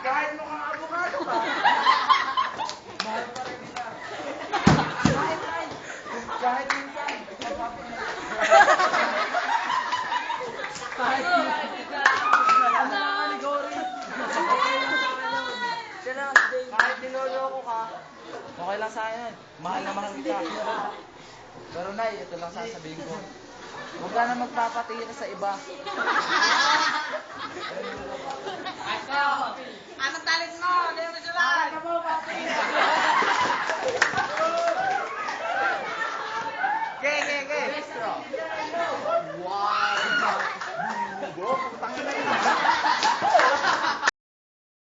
Kahit mukhang abogado ka, mahal pa rin nila. Kahit minsan, kahit niloloko ka, okay lang sa akin. Mahal na mahal kita. Pero Nay, ito lang sasabihin ko. Huwag ka na magpapatira sa iba. Anong talent mo? Hindi mo sulat. Ano mo, papi? Okay. Wow!